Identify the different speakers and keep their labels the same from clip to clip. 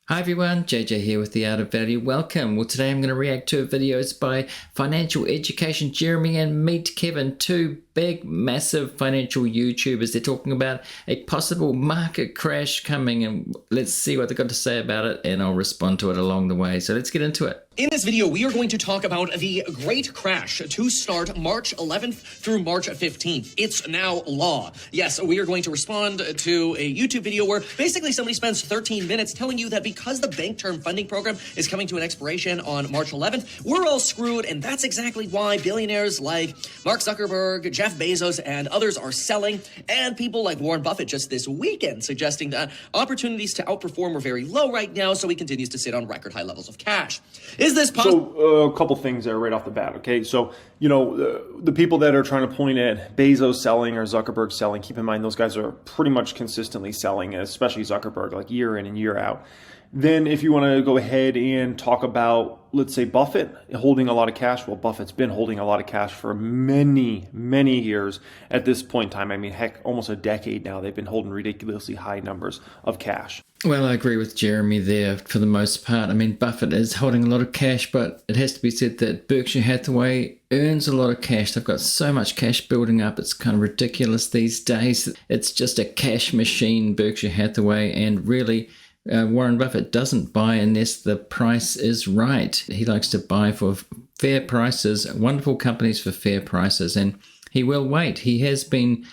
Speaker 1: Hi everyone, JJ here with The Art of Value. Welcome. Well, today I'm going to react to videos by Financial Education Jeremy and Meet Kevin, two big, massive financial YouTubers. They're talking about a possible market crash coming, and let's see what they've got to say about it, and I'll respond to it along the way. So let's get into it.
Speaker 2: In this video, we are going to talk about the Great Crash to start March 11th through March 15th. It's now law. Yes, we are going to respond to a YouTube video where basically somebody spends 13 minutes telling you that because the Bank Term Funding Program is coming to an expiration on March 11th, we're all screwed, and that's exactly why billionaires like Mark Zuckerberg, Jeff Bezos, and others are selling, and people like Warren Buffett just this weekend suggesting that opportunities to outperform are very low right now, so he continues to sit on record high levels of cash. Is this possible?
Speaker 3: So a couple things there right off the bat, okay? So, you know, the people that are trying to point at Bezos selling or Zuckerberg selling, keep in mind those guys are pretty much consistently selling, especially Zuckerberg, like year in and year out. Then if you want to go ahead and talk about, let's say, Buffett holding a lot of cash, well, Buffett's been holding a lot of cash for many, many years at this point in time. I mean, heck, almost a decade now, they've been holding ridiculously high numbers of cash.
Speaker 1: Well, I agree with Jeremy there for the most part. I mean, Buffett is holding a lot of cash, but it has to be said that Berkshire Hathaway earns a lot of cash. They've got so much cash building up. It's kind of ridiculous these days. It's just a cash machine, Berkshire Hathaway, and really Warren Buffett doesn't buy unless the price is right. He likes to buy for fair prices, wonderful companies for fair prices, and he will wait. He has been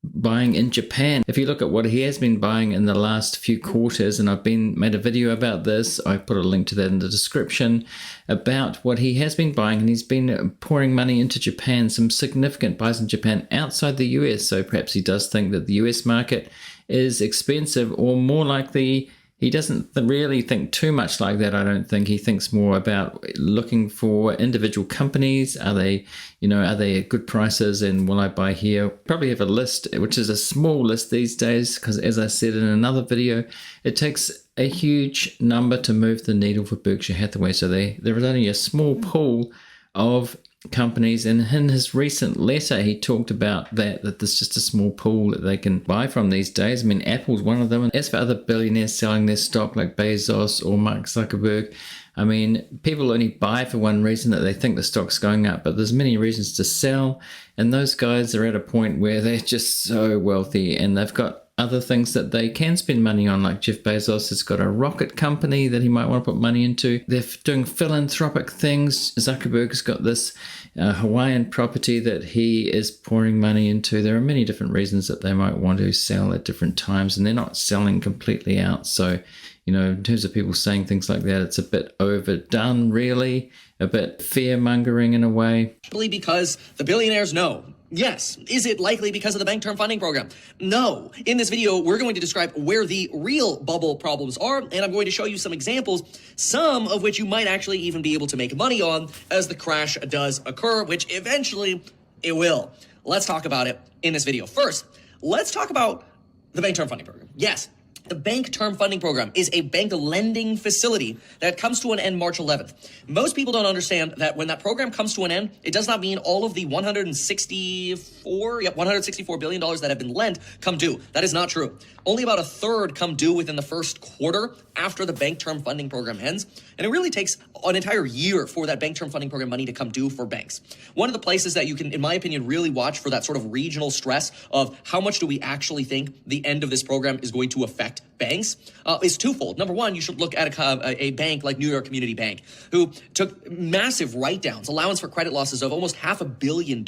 Speaker 1: buying in Japan. If you look at what he has been buying in the last few quarters, and I've made a video about this, I put a link to that in the description, about what he has been buying, and he's been pouring money into Japan, some significant buys in Japan outside the US, so perhaps he does think that the US market is expensive, or more likely, he doesn't really think too much like that, I don't think. He thinks more about looking for individual companies. Are they at good prices, and will I buy here? Probably have a list, which is a small list these days, because as I said in another video, it takes a huge number to move the needle for Berkshire Hathaway. So there is only a small pool of companies, and in his recent letter he talked about that there's just a small pool that they can buy from these days. I mean, Apple's one of them, and as for other billionaires selling their stock like Bezos or Mark Zuckerberg, I mean, people only buy for one reason, that they think the stock's going up, but there's many reasons to sell, and those guys are at a point where they're just so wealthy and they've got other things that they can spend money on, like Jeff Bezos has got a rocket company that he might want to put money into. They're doing philanthropic things. Zuckerberg's got this Hawaiian property that he is pouring money into. There are many different reasons that they might want to sell at different times, and they're not selling completely out. So, you know, in terms of people saying things like that, it's a bit overdone, really, a bit fear-mongering in a way.
Speaker 2: Because the billionaires know. Yes. Is it likely because of the Bank Term Funding Program? No. In this video, we're going to describe where the real bubble problems are, and I'm going to show you some examples, some of which you might actually even be able to make money on as the crash does occur, which eventually it will. Let's talk about it in this video. First, let's talk about the Bank Term Funding Program. Yes. The Bank Term Funding Program is a bank lending facility that comes to an end March 11th. Most people don't understand that when that program comes to an end, it does not mean all of the $164 billion that have been lent come due. That is not true. Only about a third come due within the first quarter after the Bank Term Funding Program ends. And it really takes an entire year for that Bank Term Funding Program money to come due for banks. One of the places that you can, in my opinion, really watch for that sort of regional stress of how much do we actually think the end of this program is going to affect banks is twofold. Number one, you should look at a bank like New York Community Bank, who took massive write-downs, allowance for credit losses of almost $500 million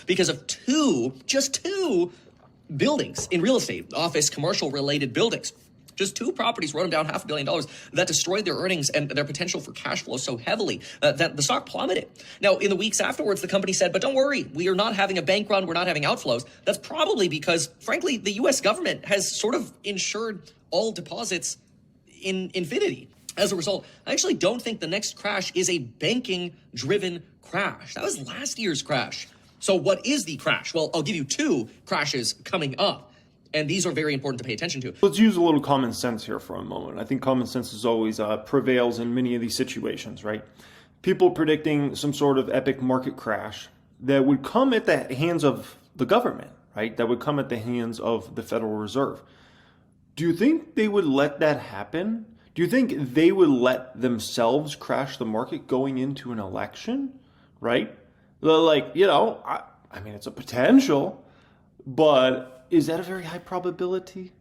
Speaker 2: because of just two buildings in real estate, office, commercial related buildings. Just two properties wrote them down $500 million that destroyed their earnings and their potential for cash flow so heavily that the stock plummeted. Now, in the weeks afterwards, the company said, but don't worry, we are not having a bank run. We're not having outflows. That's probably because, frankly, the U.S. government has sort of insured all deposits in infinity. As a result, I actually don't think the next crash is a banking-driven crash. That was last year's crash. So what is the crash? Well, I'll give you two crashes coming up, and these are very important to pay attention to.
Speaker 3: Let's use a little common sense here for a moment. I think common sense is always prevails in many of these situations, right? People predicting some sort of epic market crash that would come at the hands of the government, right? That would come at the hands of the Federal Reserve. Do you think they would let that happen? Do you think they would let themselves crash the market going into an election, right? Like, I mean, it's a potential, but is that a very high probability?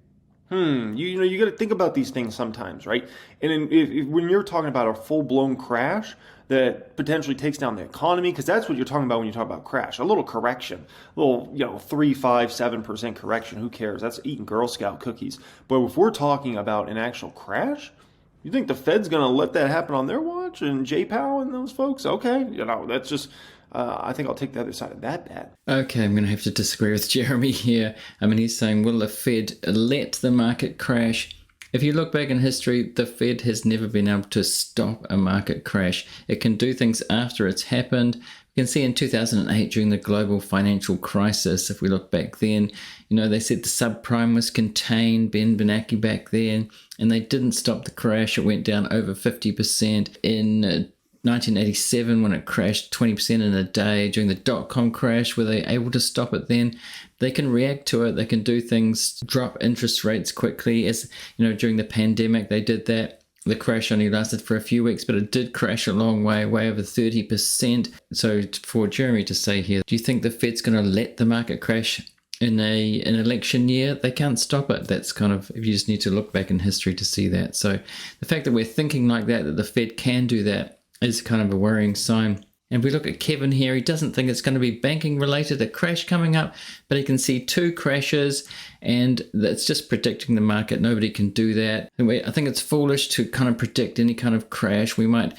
Speaker 3: You got to think about these things sometimes, right? And when you're talking about a full-blown crash that potentially takes down the economy, because that's what you're talking about when you talk about crash, a little correction, a little, 3, 5, 7% correction, who cares? That's eating Girl Scout cookies. But if we're talking about an actual crash, you think the Fed's going to let that happen on their watch? And Jay Powell and those folks? Okay, that's just... I think I'll take the other side of that bet.
Speaker 1: Okay, I'm going to have to disagree with Jeremy here. I mean, he's saying, will the Fed let the market crash? If you look back in history, the Fed has never been able to stop a market crash. It can do things after it's happened. You can see in 2008 during the global financial crisis, if we look back then, they said the subprime was contained, Ben Bernanke back then, and they didn't stop the crash. It went down over 50% in 1987 when it crashed 20% in a day. During the dot-com crash, were they able to stop it then? They can react to it. They can do things, drop interest rates quickly. As during the pandemic, they did that. The crash only lasted for a few weeks, but it did crash a long way over 30%. So for Jeremy to say here, do you think the Fed's going to let the market crash in an election year? They can't stop it. That's kind of, if you just need to look back in history to see that. So the fact that we're thinking like that the Fed can do that, is kind of a worrying sign. And we look at Kevin here, he doesn't think it's going to be banking related, a crash coming up, but he can see 2 crashes, and that's just predicting the market. Nobody can do that. I think it's foolish to kind of predict any kind of crash. We might,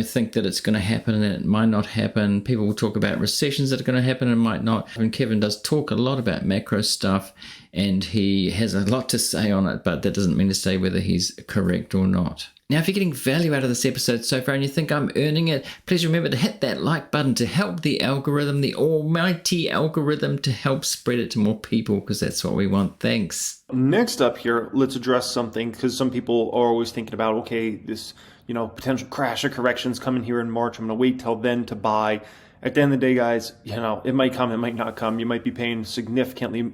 Speaker 1: think that it's going to happen and it might not happen. People will talk about recessions that are going to happen and might not. And Kevin does talk a lot about macro stuff, and he has a lot to say on it, but that doesn't mean to say whether he's correct or not. Now, if you're getting value out of this episode so far and you think I'm earning it, please remember to hit that like button to help the algorithm, the almighty algorithm, to help spread it to more people, because that's what we want. Thanks.
Speaker 3: Next up here, let's address something, because some people are always thinking about, okay, this, potential crash or corrections coming here in March. I'm going to wait till then to buy. At the end of the day, guys, it might come, it might not come. You might be paying significantly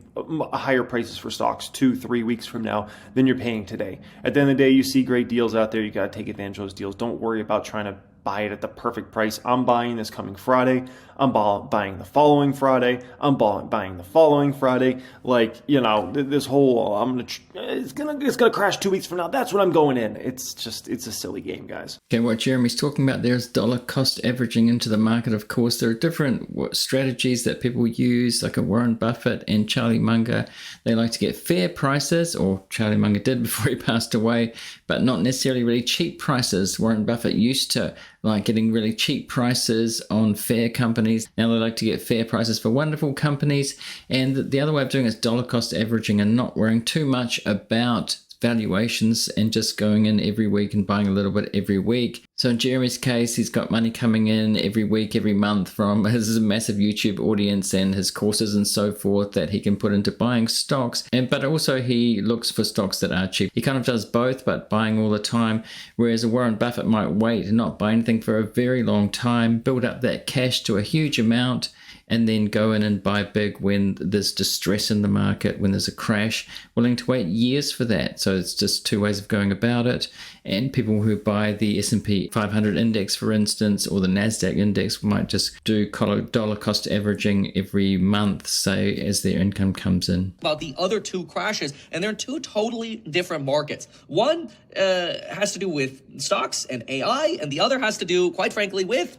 Speaker 3: higher prices for stocks 2-3 weeks from now than you're paying today. At the end of the day, you see great deals out there. You got to take advantage of those deals. Don't worry about trying to buy it at the perfect price. I'm buying this coming Friday. I'm buying the following Friday. I'm buying the following Friday. This whole it's gonna crash 2 weeks from now. That's when I'm going in. It's a silly game, guys.
Speaker 1: Okay, what Jeremy's talking about there is dollar cost averaging into the market. Of course, there are different strategies that people use, like a Warren Buffett and Charlie Munger. They like to get fair prices, or Charlie Munger did before he passed away, but not necessarily really cheap prices. Warren Buffett used to like getting really cheap prices on fair companies. Now they like to get fair prices for wonderful companies. And the other way of doing it is dollar cost averaging and not worrying too much about valuations and just going in every week and buying a little bit every week. So in Jeremy's case, he's got money coming in every week, every month from his massive YouTube audience and his courses and so forth that he can put into buying stocks. But also he looks for stocks that are cheap. He kind of does both, but buying all the time. Whereas a Warren Buffett might wait and not buy anything for a very long time, build up that cash to a huge amount, and then go in and buy big when there's distress in the market, when there's a crash, willing to wait years for that. So it's just 2 ways of going about it. And people who buy the S&P 500 index, for instance, or the NASDAQ index might just do dollar cost averaging every month, say, as their income comes in.
Speaker 2: About the other 2 crashes, and they're 2 totally different markets. One has to do with stocks and AI, and the other has to do, quite frankly, with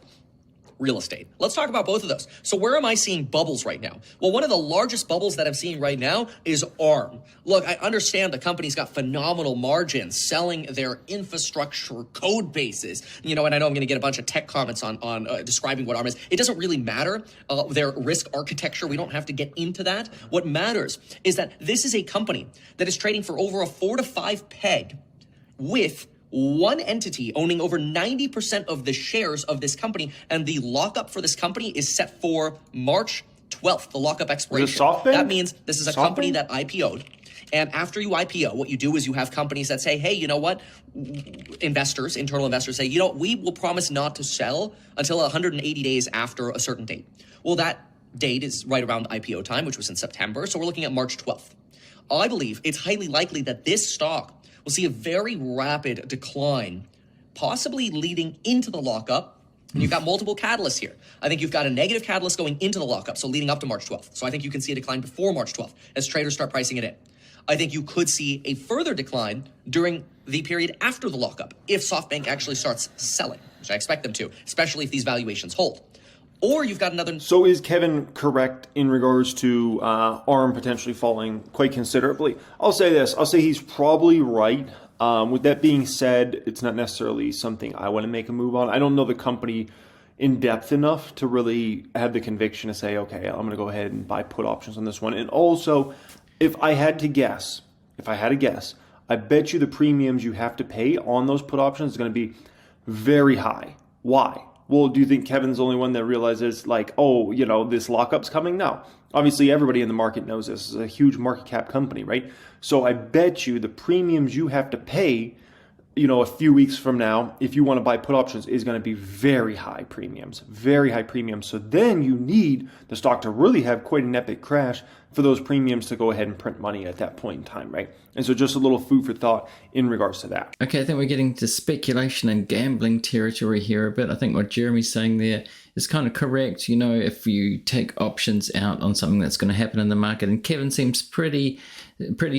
Speaker 2: real estate. Let's talk about both of those. So where am I seeing bubbles right now? Well, one of the largest bubbles that I'm seeing right now is ARM. Look, I understand the company's got phenomenal margins selling their infrastructure code bases, and I know I'm going to get a bunch of tech comments on describing what ARM is. It doesn't really matter, their risk architecture. We don't have to get into that. What matters is that this is a company that is trading for over a 4 to 5 peg with one entity owning over 90% of the shares of this company, and the lockup for this company is set for March 12th, the lockup expiration. That means this is a company that IPO'd. And after you IPO, what you do is you have companies that say, hey, you know what? Investors, internal investors say, we will promise not to sell until 180 days after a certain date. Well, that date is right around IPO time, which was in September. So we're looking at March 12th. I believe it's highly likely that this stock we'll see a very rapid decline, possibly leading into the lockup. And you've got multiple catalysts here. I think you've got a negative catalyst going into the lockup, so leading up to March 12th. So I think you can see a decline before March 12th as traders start pricing it in. I think you could see a further decline during the period after the lockup if SoftBank actually starts selling, which I expect them to, especially if these valuations hold. Or you've got another...
Speaker 3: So is Kevin correct in regards to ARM potentially falling quite considerably? I'll say this. I'll say he's probably right. With that being said, it's not necessarily something I want to make a move on. I don't know the company in depth enough to really have the conviction to say, okay, I'm going to go ahead and buy put options on this one. And also, if I had to guess, I bet you the premiums you have to pay on those put options is going to be very high. Why? Well, do you think Kevin's the only one that realizes like, oh, this lockup's coming? No. Obviously, everybody in the market knows this. It's a huge market cap company, right? So I bet you the premiums you have to pay, a few weeks from now, if you want to buy put options, is going to be very high premiums, very high premiums. So then you need the stock to really have quite an epic crash for those premiums to go ahead and print money at that point in time, right? And so just a little food for thought in regards to that.
Speaker 1: Okay, I think we're getting to speculation and gambling territory here a bit. I think what Jeremy's saying there is kind of correct. If you take options out on something that's going to happen in the market, and Kevin seems pretty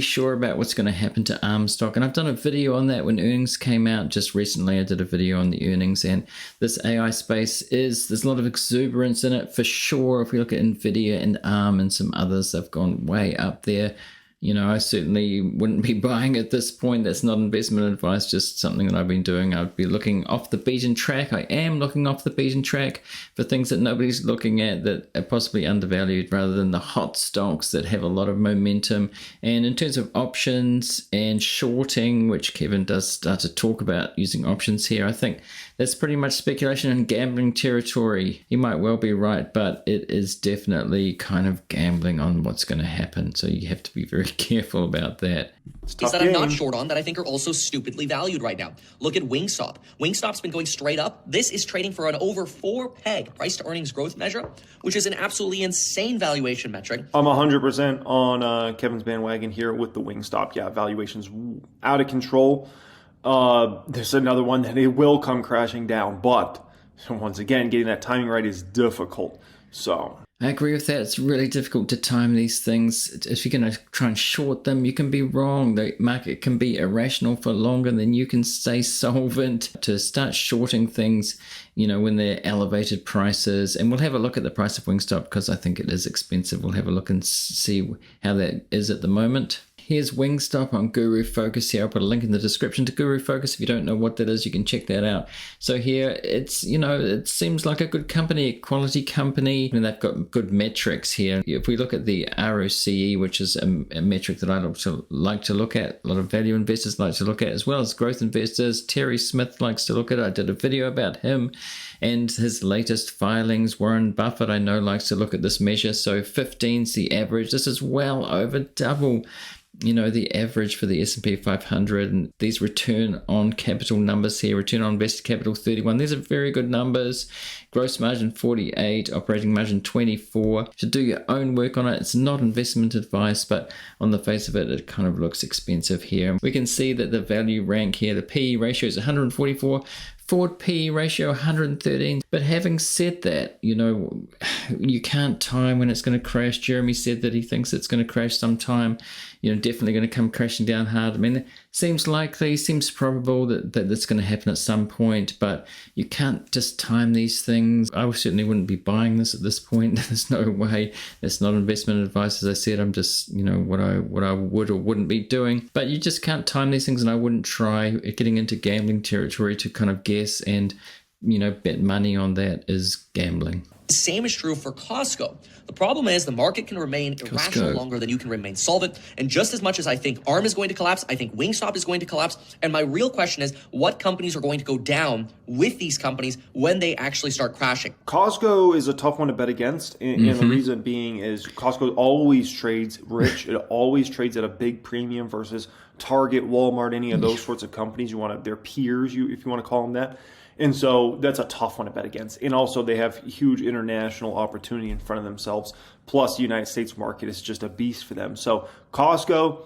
Speaker 1: sure about what's going to happen to ARM stock. And I've done a video on that when earnings came out just recently. I did a video on the earnings, and this AI space there's a lot of exuberance in it for sure. If we look at Nvidia and ARM and some others, they've gone way up there. I certainly wouldn't be buying at this point. That's not investment advice, just something that I've been doing. I'd be looking off the beaten track. I am looking off the beaten track for things that nobody's looking at that are possibly undervalued rather than the hot stocks that have a lot of momentum. And in terms of options and shorting, which Kevin does start to talk about using options here, I think that's pretty much speculation and gambling territory. He might well be right, but it is definitely kind of gambling on what's going to happen. So you have to be very careful about that.
Speaker 2: Is that I'm not short on that I think are also stupidly valued right now. Look at Wingstop. Wingstop's been going straight up. This is trading for an over 4 peg price to earnings growth measure, which is an absolutely insane valuation metric.
Speaker 3: I'm 100% on Kevin's bandwagon here with the Wingstop. Yeah, valuation's out of control. There's another one that it will come crashing down, but once again, getting that timing right is difficult. So
Speaker 1: I agree with that. It's really difficult to time these things. If you're going to try and short them, you can be wrong. The market can be irrational for longer than you can stay solvent. To start shorting things, when they're elevated prices, and we'll have a look at the price of Wingstop because I think it is expensive. We'll have a look and see how that is at the moment. Here's Wingstop on GuruFocus here. I'll put a link in the description to GuruFocus. If you don't know what that is, you can check that out. So here, it's, it seems like a good company, a quality company, and they've got good metrics here. If we look at the ROCE, which is a metric that I like to look at, a lot of value investors like to look at, as well as growth investors. Terry Smith likes to look at it. I did a video about him and his latest filings. Warren Buffett, I know, likes to look at this measure. So 15's the average. This is well over double the average for the S&P 500, and these return on capital numbers here, return on invested capital 31. These are very good numbers. Gross margin 48, operating margin 24. To do your own work on it. It's not investment advice, but on the face of it, it kind of looks expensive here. We can see that the value rank here, the PE ratio is 144. Forward PE ratio 113. But having said that, you can't time when it's going to crash. Jeremy said that he thinks it's going to crash sometime, definitely going to come crashing down hard. I mean, it seems likely, seems probable that that's going to happen at some point, but you can't just time these things. I certainly wouldn't be buying this at this point. There's no way. It's not investment advice. As I said, I'm just, what I would or wouldn't be doing. But you just can't time these things, and I wouldn't try getting into gambling territory to kind of guess and, bet money on that is gambling.
Speaker 2: The same is true for Costco. The problem is the market can remain irrational longer than you can remain solvent. And just as much as I think ARM is going to collapse, I think Wingstop is going to collapse. And my real question is, what companies are going to go down with these companies when they actually start crashing?
Speaker 3: Costco is a tough one to bet against. And the reason being is Costco always trades rich. It always trades at a big premium versus Target, Walmart, any of those sorts of companies. Their peers, if you want to call them that. And so that's a tough one to bet against. And also they have huge international opportunity in front of themselves. Plus the United States market is just a beast for them. So Costco,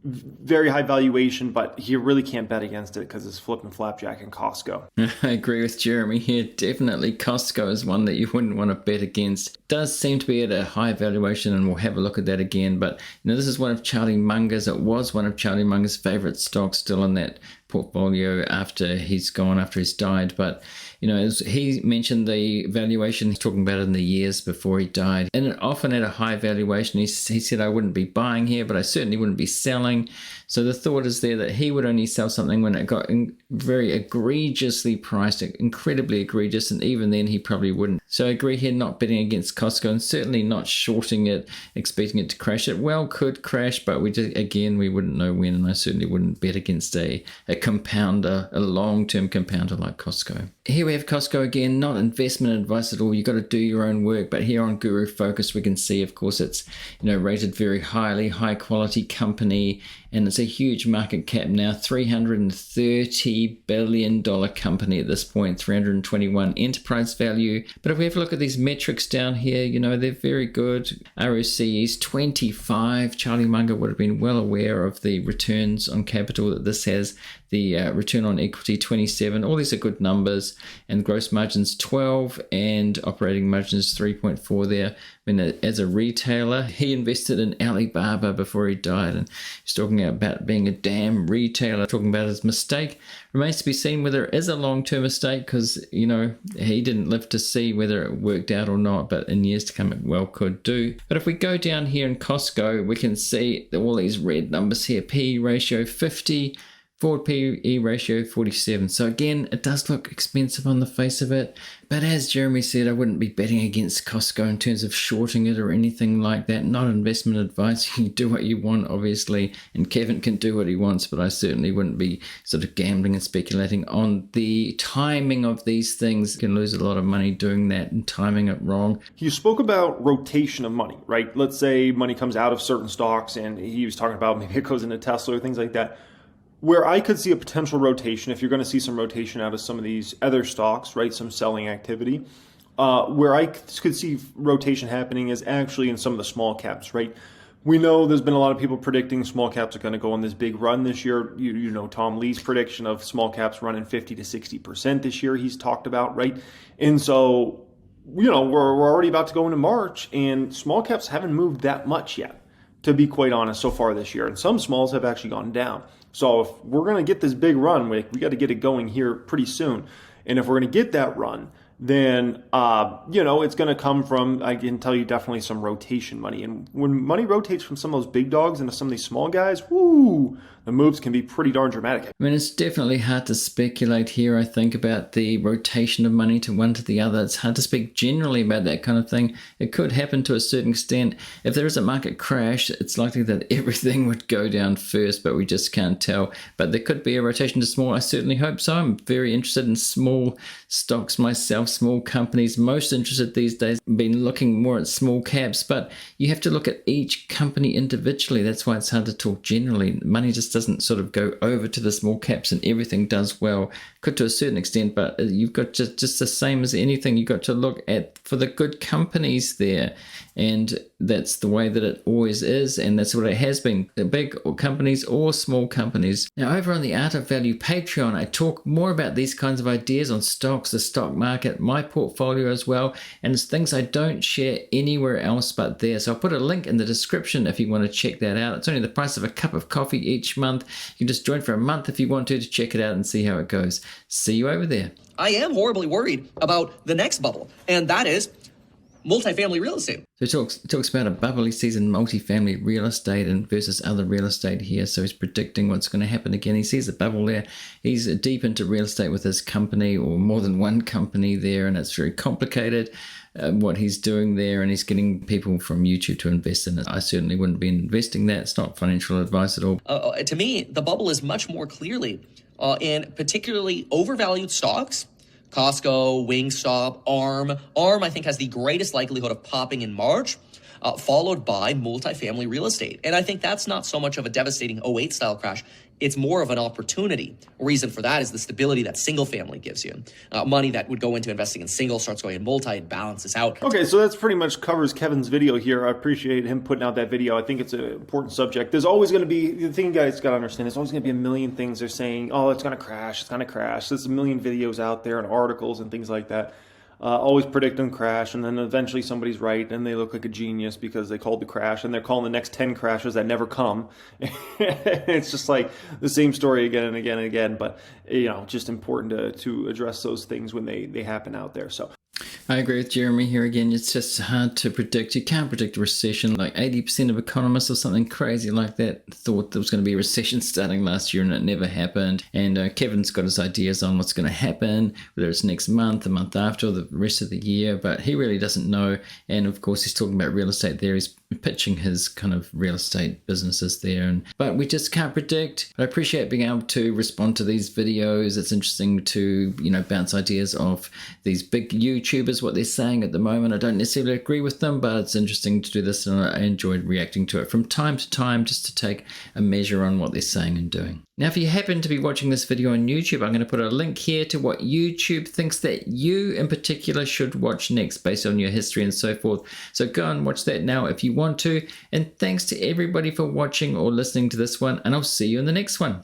Speaker 3: very high valuation, but you really can't bet against it because it's flipping flapjack in Costco.
Speaker 1: I agree with Jeremy here. Definitely Costco is one that you wouldn't want to bet against. It does seem to be at a high valuation, and we'll have a look at that again. But this is one of Charlie Munger's. It was one of Charlie Munger's favorite stocks still in that portfolio after he's died. But as he mentioned the valuation, he's talking about it in the years before he died, and it often at a high valuation. He said, I wouldn't be buying here, but I certainly wouldn't be selling. So the thought is there that he would only sell something when it got very egregiously priced, incredibly egregious, and even then he probably wouldn't. So I agree here, not betting against Costco, and certainly not shorting it, expecting it to crash. It well could crash, but we wouldn't know when, and I certainly wouldn't bet against a compounder, a long-term compounder like Costco. Here we have Costco again, not investment advice at all. You've got to do your own work, but here on GuruFocus we can see, of course, it's rated very highly, high quality company, and it's a huge market cap now, $330 billion company at this point, 321 enterprise value. But if we have a look at these metrics down here, they're very good. ROCE is 25. Charlie Munger would have been well aware of the returns on capital that this has. The return on equity 27. All these are good numbers, and gross margins 12 and operating margins 3.4 there. As a retailer, he invested in Alibaba before he died, and he's talking about being a damn retailer, talking about his mistake. Remains to be seen whether it is a long-term mistake, because he didn't live to see whether it worked out or not, but in years to come it well could do. But if we go down here in Costco, we can see all these red numbers here. PE ratio 50, forward PE ratio 47. So again, it does look expensive on the face of it. But as Jeremy said, I wouldn't be betting against Costco in terms of shorting it or anything like that. Not investment advice. You can do what you want, obviously, and Kevin can do what he wants, but I certainly wouldn't be sort of gambling and speculating on the timing of these things. You can lose a lot of money doing that and timing it wrong.
Speaker 3: You spoke about rotation of money, right? Let's say money comes out of certain stocks, and he was talking about maybe it goes into Tesla or things like that. Where I could see a potential rotation, if you're going to see some rotation out of some of these other stocks, right, some selling activity, where I could see rotation happening is actually in some of the small caps, right? We know there's been a lot of people predicting small caps are going to go on this big run this year. You know Tom Lee's prediction of small caps running 50 to 60% this year he's talked about, right? And so, we're already about to go into March, and small caps haven't moved that much yet, to be quite honest, so far this year. And some smalls have actually gone down. So if we're going to get this big run, we got to get it going here pretty soon. And if we're going to get that run, then, it's going to come from, I can tell you, definitely some rotation money. And when money rotates from some of those big dogs into some of these small guys, the moves can be pretty darn dramatic.
Speaker 1: It's definitely hard to speculate here, I think, about the rotation of money to one to the other. It's hard to speak generally about that kind of thing. It could happen to a certain extent. If there is a market crash, it's likely that everything would go down first, but we just can't tell. But there could be a rotation to small. I certainly hope so. I'm very interested in small stocks myself, small companies. Most interested these days. Been looking more at small caps, but you have to look at each company individually. That's why it's hard to talk generally. Money just doesn't sort of go over to the small caps and everything does well. Could to a certain extent, but you've got just the same as anything. You've got to look at for the good companies there, and that's the way that it always is, and that's what it has been, big companies or small companies. Now over on the Art of Value Patreon, I talk more about these kinds of ideas on stocks, the stock market, my portfolio as well, and it's things I don't share anywhere else but there. So I'll put a link in the description if you want to check that out. It's only the price of a cup of coffee each month. You can just join for a month if you want to check it out and see how it goes. See you over there.
Speaker 2: I am horribly worried about the next bubble, and that is multifamily real estate.
Speaker 1: So he talks about a bubble he sees in multifamily real estate and versus other real estate here. So he's predicting what's going to happen again. He sees a bubble there. He's deep into real estate with his company, or more than one company there, and it's very complicated what he's doing there, and he's getting people from YouTube to invest in it. I certainly wouldn't be investing that. It's not financial advice at all.
Speaker 2: To me, the bubble is much more clearly in particularly overvalued stocks. Costco, Wingstop, ARM. ARM, I think, has the greatest likelihood of popping in March, followed by multifamily real estate. And I think that's not so much of a devastating 08 style crash. it's more of an opportunity. A reason for that is the stability that single family gives you. Money that would go into investing in single starts going in multi, it balances out.
Speaker 3: Okay, so that's pretty much covers Kevin's video here. I appreciate him putting out that video. I think it's an important subject. There's always going to be, the thing you guys got to understand, there's always going to be a million things they're saying, oh, it's going to crash, it's going to crash. There's a million videos out there and articles and things like that. Always predict them crash, and then eventually somebody's right, and they look like a genius because they called the crash, and they're calling the next 10 crashes that never come. It's just like the same story again and again and again, but just important to address those things when they happen out there. So
Speaker 1: I agree with Jeremy here again. It's just hard to predict. You can't predict a recession. Like 80% of economists or something crazy like that thought there was going to be a recession starting last year, and it never happened. And Kevin's got his ideas on what's going to happen, whether it's next month, the month after, or the rest of the year, but he really doesn't know. And of course, he's talking about real estate there. He's pitching his kind of real estate businesses there. But we just can't predict. But I appreciate being able to respond to these videos. It's interesting to, bounce ideas off these big YouTubers, what they're saying at the moment. I don't necessarily agree with them, but it's interesting to do this, and I enjoyed reacting to it from time to time just to take a measure on what they're saying and doing. Now, if you happen to be watching this video on YouTube, I'm going to put a link here to what YouTube thinks that you in particular should watch next based on your history and so forth. So go and watch that now if you want to. And thanks to everybody for watching or listening to this one, and I'll see you in the next one.